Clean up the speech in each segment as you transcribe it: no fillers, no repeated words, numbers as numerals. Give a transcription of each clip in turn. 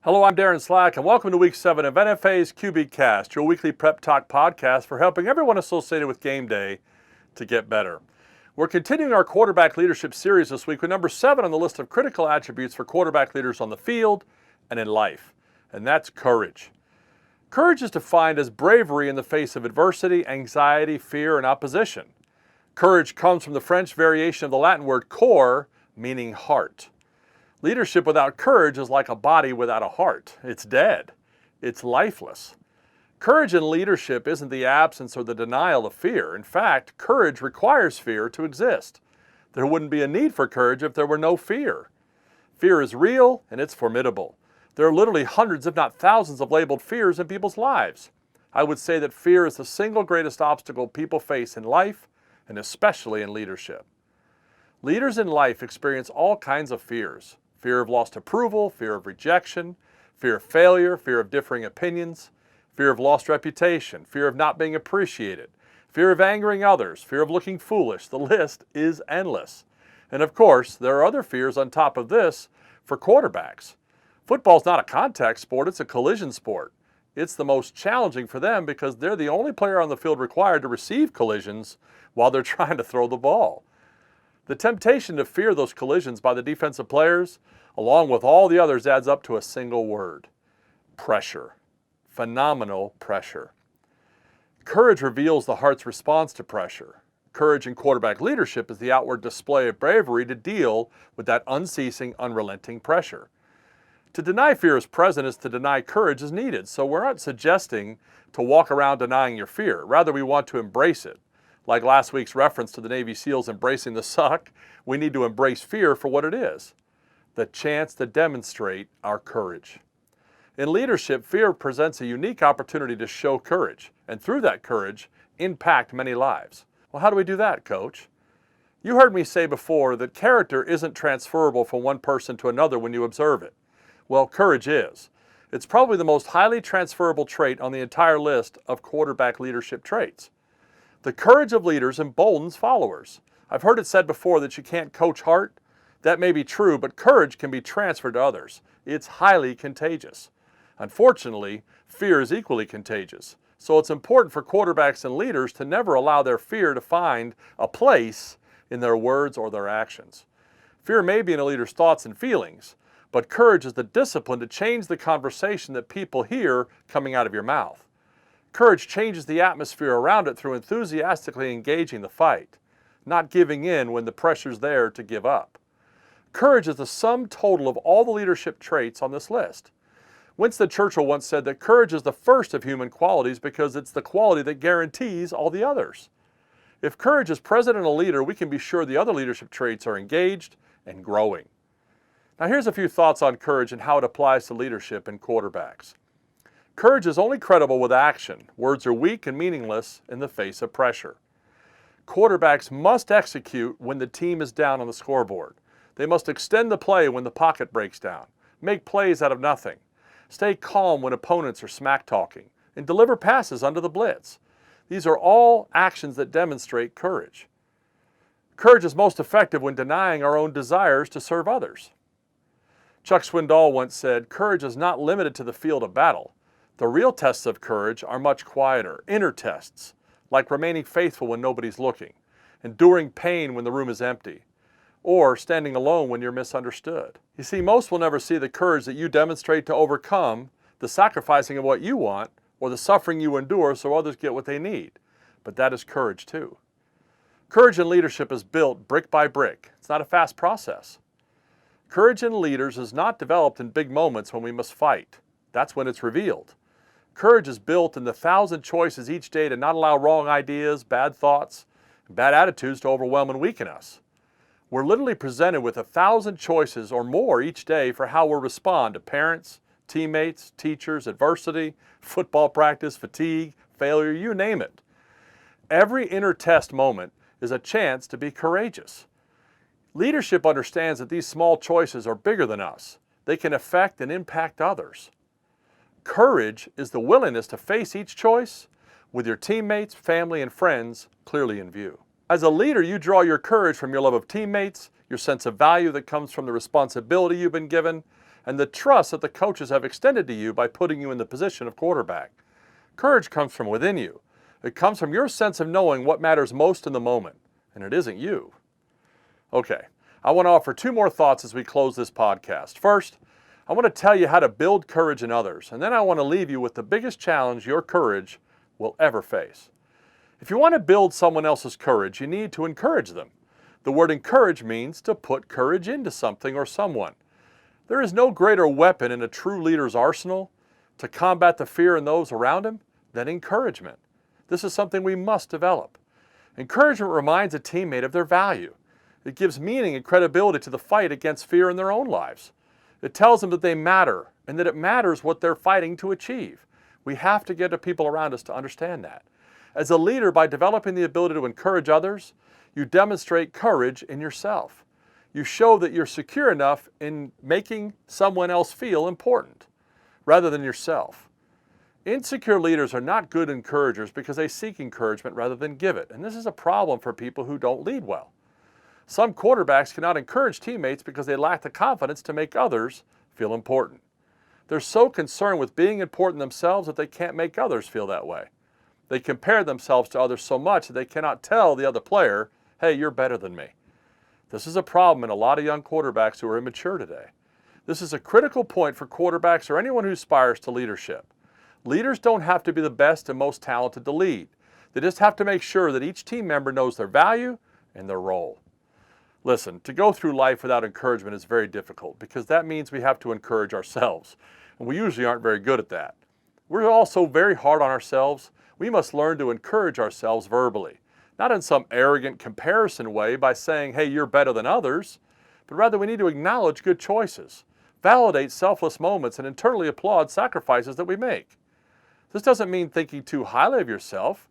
Hello, I'm Darren Slack, and welcome to Week 7 of NFA's QBcast, your weekly prep talk podcast for helping everyone associated with game day to get better. We're continuing our quarterback leadership series this week with number 7 on the list of critical attributes for quarterback leaders on the field and in life, and that's courage. Courage is defined as bravery in the face of adversity, anxiety, fear, and opposition. Courage comes from the French variation of the Latin word cor, meaning heart. Leadership without courage is like a body without a heart. It's dead. It's lifeless. Courage in leadership isn't the absence or the denial of fear. In fact, courage requires fear to exist. There wouldn't be a need for courage if there were no fear. Fear is real and it's formidable. There are literally hundreds, if not thousands, of labeled fears in people's lives. I would say that fear is the single greatest obstacle people face in life and especially in leadership. Leaders in life experience all kinds of fears. Fear of lost approval, fear of rejection, fear of failure, fear of differing opinions, fear of lost reputation, fear of not being appreciated, fear of angering others, fear of looking foolish. The list is endless. And of course, there are other fears on top of this for quarterbacks. Football's not a contact sport, it's a collision sport. It's the most challenging for them because they're the only player on the field required to receive collisions while they're trying to throw the ball. The temptation to fear those collisions by the defensive players, along with all the others, adds up to a single word: pressure. Phenomenal pressure. Courage reveals the heart's response to pressure. Courage in quarterback leadership is the outward display of bravery to deal with that unceasing, unrelenting pressure. To deny fear is present is to deny courage is needed, so we're not suggesting to walk around denying your fear. Rather, we want to embrace it. Like last week's reference to the Navy SEALs embracing the suck, we need to embrace fear for what it is: the chance to demonstrate our courage. In leadership, fear presents a unique opportunity to show courage, and through that courage, impact many lives. Well, how do we do that, Coach? You heard me say before that character isn't transferable from one person to another when you observe it. Well, courage is. It's probably the most highly transferable trait on the entire list of quarterback leadership traits. The courage of leaders emboldens followers. I've heard it said before that you can't coach heart. That may be true, but courage can be transferred to others. It's highly contagious. Unfortunately, fear is equally contagious. So it's important for quarterbacks and leaders to never allow their fear to find a place in their words or their actions. Fear may be in a leader's thoughts and feelings, but courage is the discipline to change the conversation that people hear coming out of your mouth. Courage changes the atmosphere around it through enthusiastically engaging the fight, not giving in when the pressure's there to give up. Courage is the sum total of all the leadership traits on this list. Winston Churchill once said that courage is the first of human qualities because it's the quality that guarantees all the others. If courage is present in a leader, we can be sure the other leadership traits are engaged and growing. Now here's a few thoughts on courage and how it applies to leadership and quarterbacks. Courage is only credible with action. Words are weak and meaningless in the face of pressure. Quarterbacks must execute when the team is down on the scoreboard. They must extend the play when the pocket breaks down, make plays out of nothing, stay calm when opponents are smack-talking, and deliver passes under the blitz. These are all actions that demonstrate courage. Courage is most effective when denying our own desires to serve others. Chuck Swindoll once said, "Courage is not limited to the field of battle. The real tests of courage are much quieter, inner tests, like remaining faithful when nobody's looking, enduring pain when the room is empty, or standing alone when you're misunderstood." You see, most will never see the courage that you demonstrate to overcome the sacrificing of what you want or the suffering you endure so others get what they need. But that is courage too. Courage in leadership is built brick by brick. It's not a fast process. Courage in leaders is not developed in big moments when we must fight. That's when it's revealed. Courage is built in the 1,000 choices each day to not allow wrong ideas, bad thoughts, and bad attitudes to overwhelm and weaken us. We're literally presented with 1,000 choices or more each day for how we'll respond to parents, teammates, teachers, adversity, football practice, fatigue, failure, you name it. Every inner test moment is a chance to be courageous. Leadership understands that these small choices are bigger than us. They can affect and impact others. Courage is the willingness to face each choice with your teammates, family, and friends clearly in view. As a leader, you draw your courage from your love of teammates, your sense of value that comes from the responsibility you've been given, and the trust that the coaches have extended to you by putting you in the position of quarterback. Courage comes from within you. It comes from your sense of knowing what matters most in the moment, and it isn't you. Okay, I want to offer 2 more thoughts as we close this podcast. First, I want to tell you how to build courage in others, and then I want to leave you with the biggest challenge your courage will ever face. If you want to build someone else's courage, you need to encourage them. The word encourage means to put courage into something or someone. There is no greater weapon in a true leader's arsenal to combat the fear in those around him than encouragement. This is something we must develop. Encouragement reminds a teammate of their value. It gives meaning and credibility to the fight against fear in their own lives. It tells them that they matter and that it matters what they're fighting to achieve. We have to get the people around us to understand that. As a leader, by developing the ability to encourage others, you demonstrate courage in yourself. You show that you're secure enough in making someone else feel important rather than yourself. Insecure leaders are not good encouragers because they seek encouragement rather than give it, and this is a problem for people who don't lead well. Some quarterbacks cannot encourage teammates because they lack the confidence to make others feel important. They're so concerned with being important themselves that they can't make others feel that way. They compare themselves to others so much that they cannot tell the other player, hey, you're better than me. This is a problem in a lot of young quarterbacks who are immature today. This is a critical point for quarterbacks or anyone who aspires to leadership. Leaders don't have to be the best and most talented to lead. They just have to make sure that each team member knows their value and their role. Listen, to go through life without encouragement is very difficult because that means we have to encourage ourselves, and we usually aren't very good at that. We're also very hard on ourselves. We must learn to encourage ourselves verbally, not in some arrogant comparison way by saying, hey, you're better than others, but rather we need to acknowledge good choices, validate selfless moments, and internally applaud sacrifices that we make. This doesn't mean thinking too highly of yourself,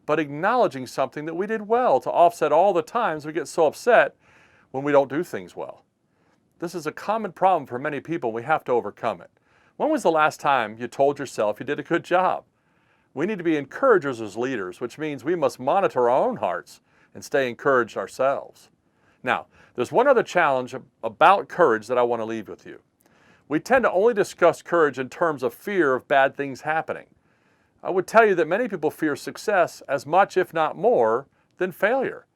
but acknowledging something that we did well to offset all the times we get so upset when we don't do things well. This is a common problem for many people. We have to overcome it. When was the last time you told yourself you did a good job? We need to be encouragers as leaders, which means we must monitor our own hearts and stay encouraged ourselves. Now, there's one other challenge about courage that I want to leave with you. We tend to only discuss courage in terms of fear of bad things happening. I would tell you that many people fear success as much, if not more, than failure.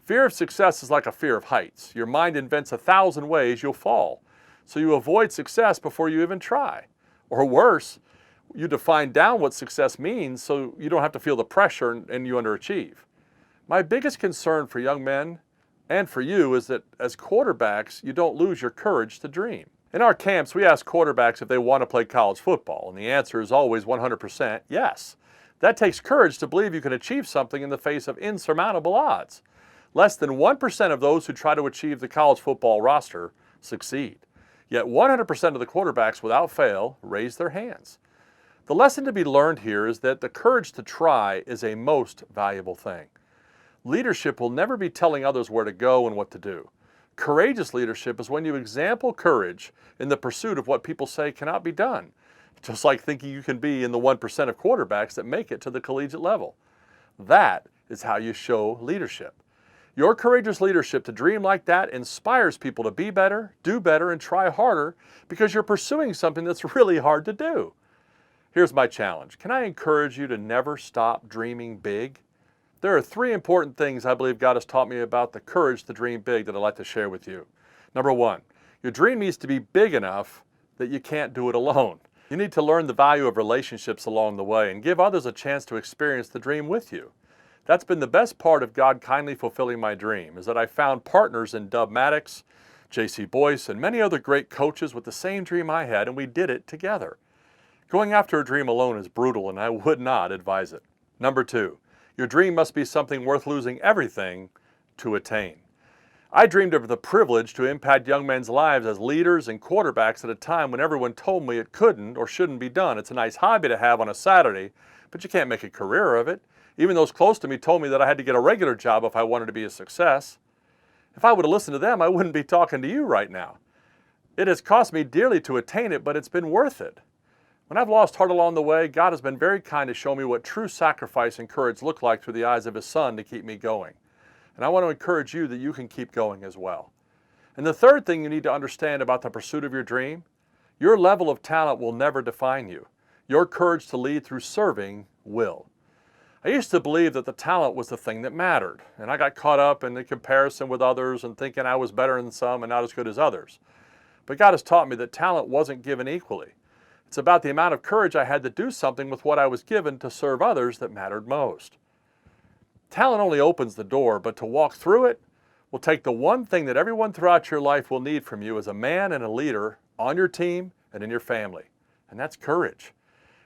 Fear of success is like a fear of heights. Your mind invents 1,000 ways you'll fall, so you avoid success before you even try. Or worse, you define down what success means so you don't have to feel the pressure and you underachieve. My biggest concern for young men and for you is that as quarterbacks, you don't lose your courage to dream. In our camps, we ask quarterbacks if they want to play college football, and the answer is always 100% yes. That takes courage to believe you can achieve something in the face of insurmountable odds. Less than 1% of those who try to achieve the college football roster succeed. Yet 100% of the quarterbacks without fail raise their hands. The lesson to be learned here is that the courage to try is a most valuable thing. Leadership will never be telling others where to go and what to do. Courageous leadership is when you example courage in the pursuit of what people say cannot be done, just like thinking you can be in the 1% of quarterbacks that make it to the collegiate level. That is how you show leadership. Your courageous leadership to dream like that inspires people to be better, do better, and try harder because you're pursuing something that's really hard to do. Here's my challenge. Can I encourage you to never stop dreaming big? There are 3 important things I believe God has taught me about the courage to dream big that I'd like to share with you. Number 1, your dream needs to be big enough that you can't do it alone. You need to learn the value of relationships along the way and give others a chance to experience the dream with you. That's been the best part of God kindly fulfilling my dream, is that I found partners in Dub Maddox, J.C. Boyce, and many other great coaches with the same dream I had, and we did it together. Going after a dream alone is brutal, and I would not advise it. Number 2, your dream must be something worth losing everything to attain. I dreamed of the privilege to impact young men's lives as leaders and quarterbacks at a time when everyone told me it couldn't or shouldn't be done. It's a nice hobby to have on a Saturday, but you can't make a career of it. Even those close to me told me that I had to get a regular job if I wanted to be a success. If I would have listened to them, I wouldn't be talking to you right now. It has cost me dearly to attain it, but it's been worth it. When I've lost heart along the way, God has been very kind to show me what true sacrifice and courage look like through the eyes of His Son to keep me going. And I want to encourage you that you can keep going as well. And the third thing you need to understand about the pursuit of your dream Your level of talent will never define you. Your courage to lead through serving will. I used to believe that the talent was the thing that mattered, and I got caught up in the comparison with others and thinking I was better than some and not as good as others. But God has taught me that talent wasn't given equally. It's about the amount of courage I had to do something with what I was given to serve others that mattered most. Talent only opens the door, but to walk through it will take the one thing that everyone throughout your life will need from you as a man and a leader on your team and in your family, and that's courage.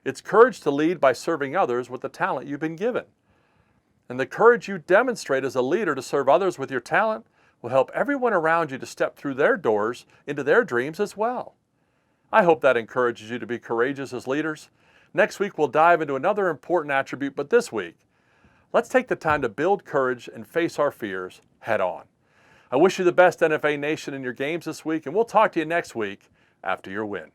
It's courage to lead by serving others with the talent you've been given. And the courage you demonstrate as a leader to serve others with your talent will help everyone around you to step through their doors into their dreams as well. I hope that encourages you to be courageous as leaders. Next week we'll dive into another important attribute, but this week, let's take the time to build courage and face our fears head on. I wish you the best, NFA Nation, in your games this week, and we'll talk to you next week after your win.